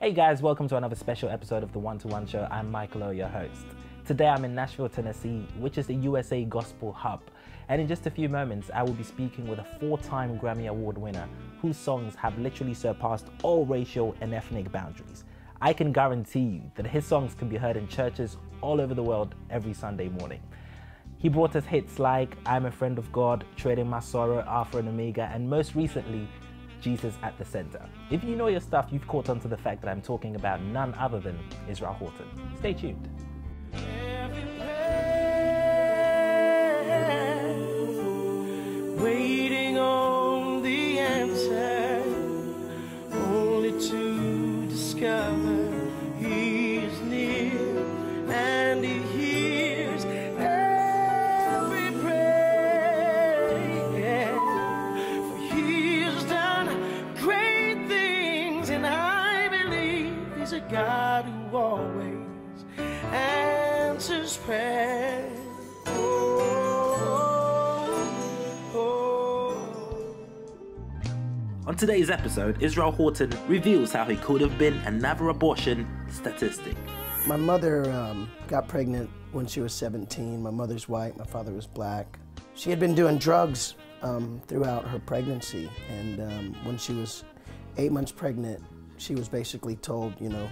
Hey guys, welcome to another special episode of the One-to-One Show. I'm Michael O, your host. Today I'm in Nashville, Tennessee, which is the USA Gospel Hub. And in just a few moments, I will be speaking with a 4-time Grammy Award winner whose songs have literally surpassed all racial and ethnic boundaries. I can guarantee you that his songs can be heard in churches all over the world every Sunday morning. He brought us hits like I'm a Friend of God, Trading My Sorrow, Alpha and Omega, and most recently, Jesus at the Center. If you know your stuff, you've caught on to the fact that I'm talking about none other than Israel Houghton. Stay tuned. Waiting on the answer, only to discover He is near and He hears every prayer. For He has done great things, and I believe He's a God who always answers prayer. On today's episode, Israel Houghton reveals how he could have been another abortion statistic. My mother got pregnant when she was 17. My mother's white, my father was black. She had been doing drugs throughout her pregnancy, and when she was 8 months pregnant, she was basically told, you know,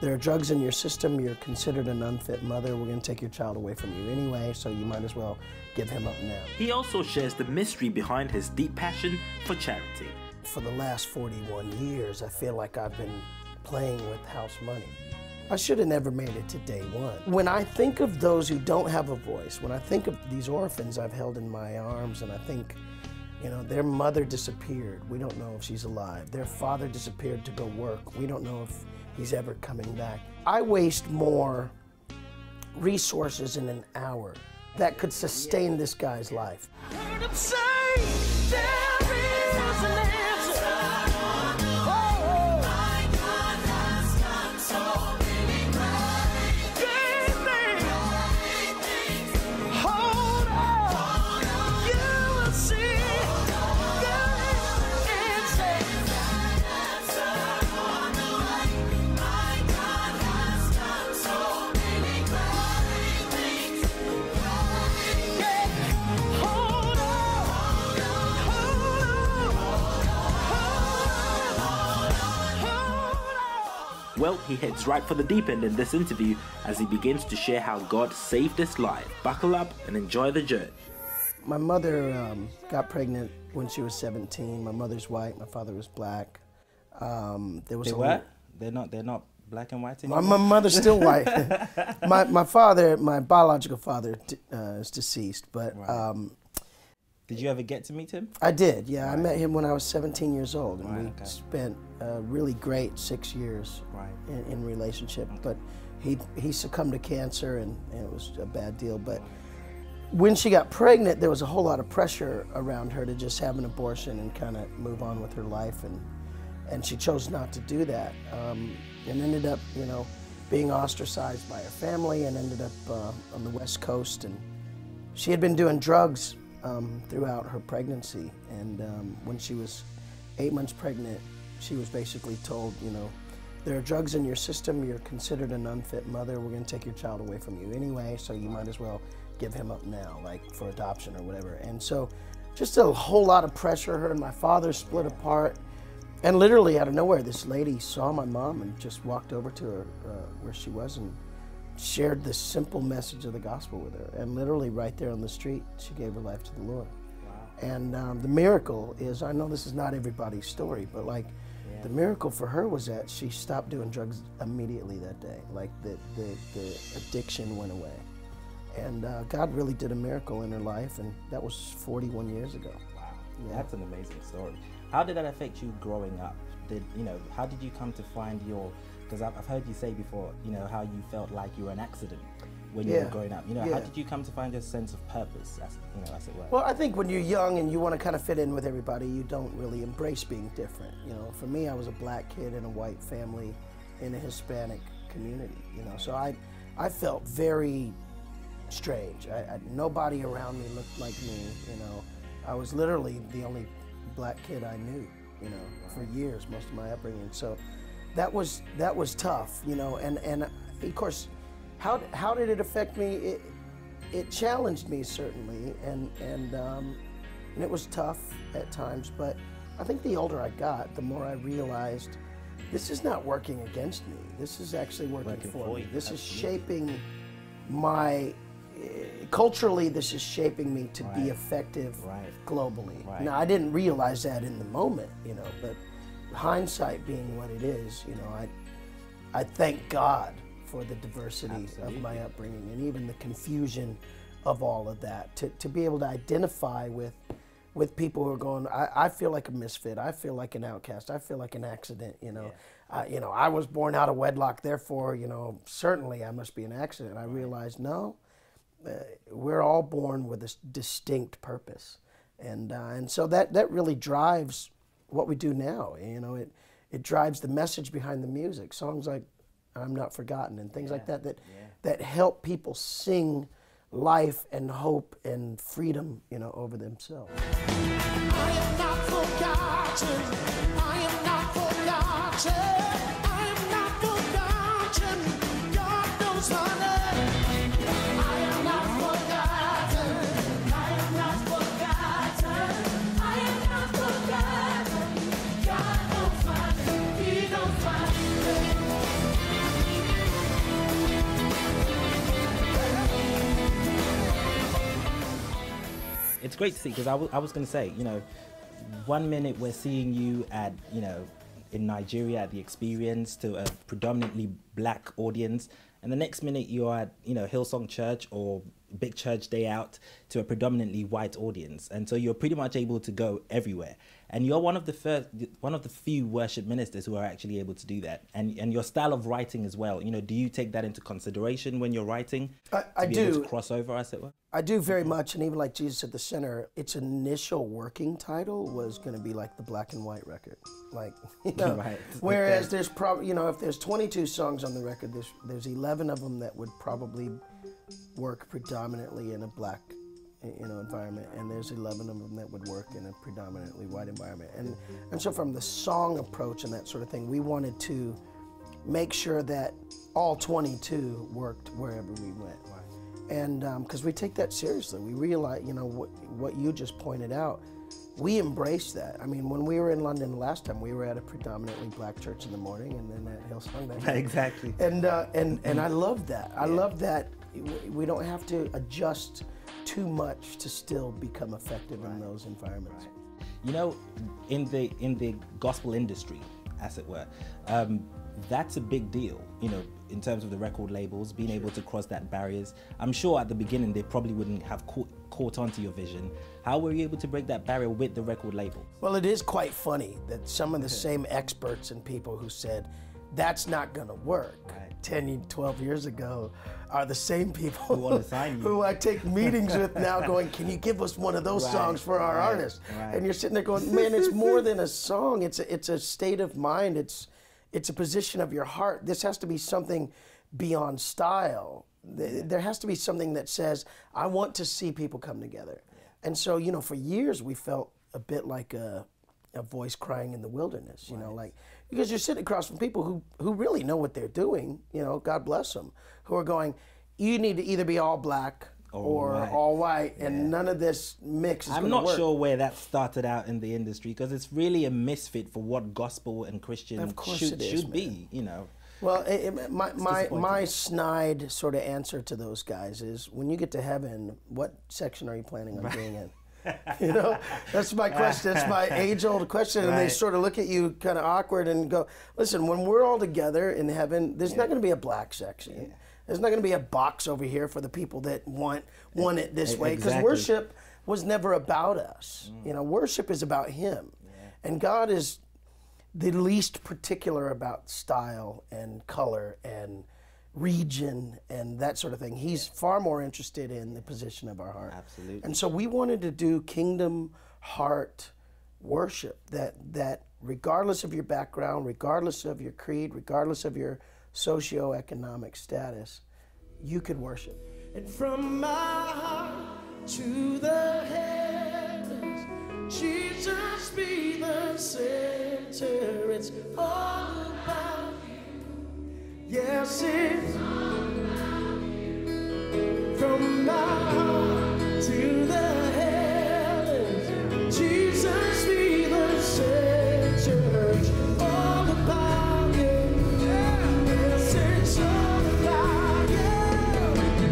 there are drugs in your system, you're considered an unfit mother, we're going to take your child away from you anyway, so you might as well give him up now. He also shares the mystery behind his deep passion for charity. For the last 41 years, I feel like I've been playing with house money. I should have never made it to day one. When I think of those who don't have a voice, when I think of these orphans I've held in my arms, and I think, you know, their mother disappeared. We don't know if she's alive. Their father disappeared to go work. We don't know if he's ever coming back. I waste more resources in an hour that could sustain this guy's life. Heard him say, there is an answer. Well, he heads right for the deep end in this interview as he begins to share how God saved his life. Buckle up and enjoy the journey. My mother got pregnant when she was 17. My mother's white, my father was black. There was They're not black and white anymore? My mother's still white. my father, my biological father, is deceased, but right. Did you ever get to meet him? I did, yeah. Right. I met him when I was 17 years old, and right, we spent a really great 6 years right. in relationship. Okay. But he succumbed to cancer, and it was a bad deal. But when she got pregnant, there was a whole lot of pressure around her to just have an abortion and kind of move on with her life, and she chose not to do that, and ended up, you know, being ostracized by her family, and ended up on the West Coast. And she had been doing drugs throughout her pregnancy, and when she was 8 months pregnant, she was basically told, you know, there are drugs in your system, you're considered an unfit mother, we're going to take your child away from you anyway, so you might as well give him up now, like for adoption or whatever. And so just a whole lot of pressure. Her and my father split apart, and literally out of nowhere, this lady saw my mom and just walked over to her where she was and shared this simple message of the gospel with her. And literally right there on the street, she gave her life to the Lord. Wow. And the miracle is, I know this is not everybody's story, but like the miracle for her was that she stopped doing drugs immediately that day. Like the addiction went away. And God really did a miracle in her life, and that was 41 years ago. Wow, Yeah. That's an amazing story. How did that affect you growing up? How did you come to find your, because I've heard you say before, you know, how you felt like you were an accident when you were growing up. You know, how did you come to find your sense of purpose, as it were? Well, I think when you're young and you want to kind of fit in with everybody, you don't really embrace being different. You know, for me, I was a black kid in a white family in a Hispanic community, you know, so I felt very strange. Nobody around me looked like me, you know. I was literally the only black kid I knew, you know, for years, most of my upbringing. So that was tough, you know. And of course, how did it affect me? It challenged me certainly, and it was tough at times. But I think the older I got, the more I realized this is not working against me. This is actually working for me. This is shaping my. Culturally, this is shaping me to be effective globally. Now, I didn't realize that in the moment, you know, but hindsight being what it is, you know, I thank God for the diversity of my upbringing and even the confusion of all of that. To be able to identify with people who are going, I feel like a misfit, I feel like an outcast, I feel like an accident, you know. You know, I was born out of wedlock, therefore, you know, certainly I must be an accident. I realized, no. We're all born with a distinct purpose, and so that really drives what we do now. You know, it drives the message behind the music. Songs like "I'm Not Forgotten" and things like that help people sing life and hope and freedom, you know, over themselves. I am not forgotten. I am not forgotten. I am not forgotten. God knows my name. It's great to see, because I was going to say, you know, 1 minute we're seeing you at, you know, in Nigeria at the Experience to a predominantly black audience, and the next minute you're at, you know, Hillsong Church or Big Church Day Out to a predominantly white audience, and so you're pretty much able to go everywhere. And you're one of the few worship ministers who are actually able to do that. And your style of writing as well. You know, do you take that into consideration when you're writing? I do. Able to cross over, as it were? I do very much, and even like Jesus at the Center, its initial working title was going to be like the black and white record, like, you know. Right. Whereas there's probably, you know, if there's 22 songs on the record, there's 11 of them that would probably work predominantly in a black, you know, environment, and there's 11 of them that would work in a predominantly white environment. And so from the song approach and that sort of thing, we wanted to make sure that all 22 worked wherever we went. And because we take that seriously, we realize, you know, what you just pointed out, we embrace that. I mean, when we were in London the last time, we were at a predominantly black church in the morning, and then at Hillsong that night. Exactly. And I love that. I love that we don't have to adjust too much to still become effective in those environments. You know, in the gospel industry, as it were, that's a big deal, you know, in terms of the record labels, being able to cross that barriers. I'm sure at the beginning they probably wouldn't have caught onto your vision. How were you able to break that barrier with the record labels? Well, it is quite funny that some of the same experts and people who said, that's not gonna work 10, 12 years ago are the same people who want to sign you, who I take meetings with now going, can you give us one of those songs for our artist? And you're sitting there going, man, it's more than a song. It's a state of mind. It's a position of your heart. This has to be something beyond style. There has to be something that says, I want to see people come together. And so, you know, for years we felt a bit like a voice crying in the wilderness, you know, like, because you're sitting across from people who really know what they're doing, you know, God bless them, who are going, you need to either be all black or all white, and none of this mix is going to work. I'm not sure where that started out in the industry, because it's really a misfit for what gospel and Christian should be, you know. Well, my snide sort of answer to those guys is, when you get to heaven, what section are you planning on being in? You know, that's my question. That's my age-old question. And they sort of look at you kind of awkward and go, listen, when we're all together in heaven, there's not going to be a black section. There's not going to be a box over here for the people that want it this way. Because worship was never about us. You know, worship is about Him. And God is the least particular about style and color and region and that sort of thing. He's far more interested in the position of our heart. Absolutely. And so we wanted to do kingdom heart worship that regardless of your background, regardless of your creed, regardless of your socioeconomic status, you could worship. And from my heart to the heavens, Jesus be the center. It's all about Yes, it's from my heart to the heavens. Jesus be the center, all about you. Yes, it's all about you.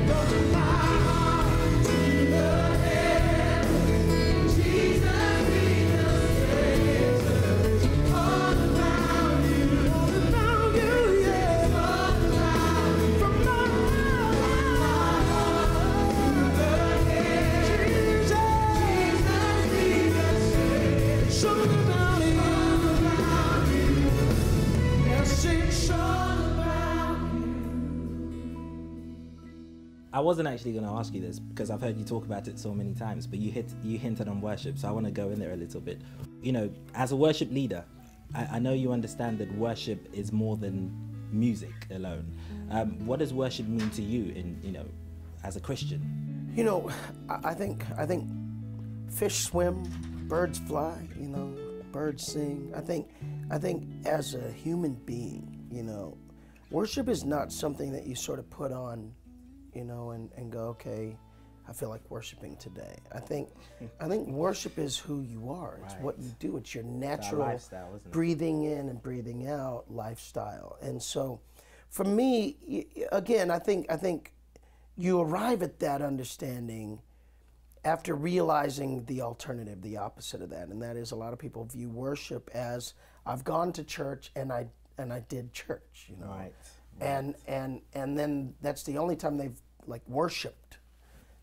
From my heart to the heavens. Jesus be the center, all about you. All about you, yeah. All about you. From my I wasn't actually going to ask you this because I've heard you talk about it so many times, but you hinted on worship, so I want to go in there a little bit. You know, as a worship leader, I know you understand that worship is more than music alone. What does worship mean to you, as a Christian? You know, I think fish swim, birds fly. You know, birds sing. I think as a human being, you know, worship is not something that you sort of put on, you know, and go, okay, I feel like worshiping today. I think worship is who you are. It's what you do. It's your natural lifestyle, isn't it? Breathing in and breathing out lifestyle. And so, for me, again, I think you arrive at that understanding after realizing the alternative, the opposite of that, and that is a lot of people view worship as I've gone to church and I did church, you know, Right. and then that's the only time they've like worshipped,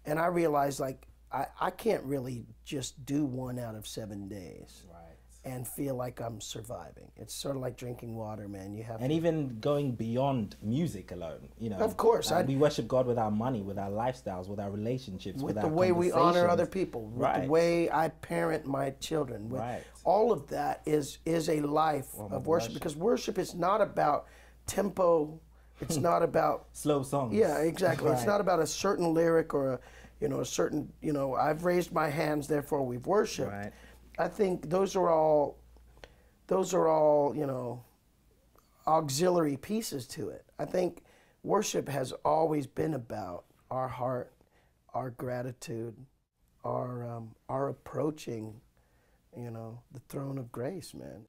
and I realized like I can't really just do 1 out of 7 days. Right. And feel like I'm surviving. It's sort of like drinking water, man. You have And to, even going beyond music alone, you know. Of course, we worship God with our money, with our lifestyles, with our relationships, with with the our way we honor other conversations. people, with Right. the way I parent my children, with Right. all of that is a life Form of of worship, worship. because worship is not about tempo. It's not about Slow songs. yeah, exactly. It's Right. not about a certain lyric or a certain I've raised my hands, therefore we've worshipped. Right. I think those are all auxiliary pieces to it. I think worship has always been about our heart, our gratitude, our approaching, the throne of grace, man.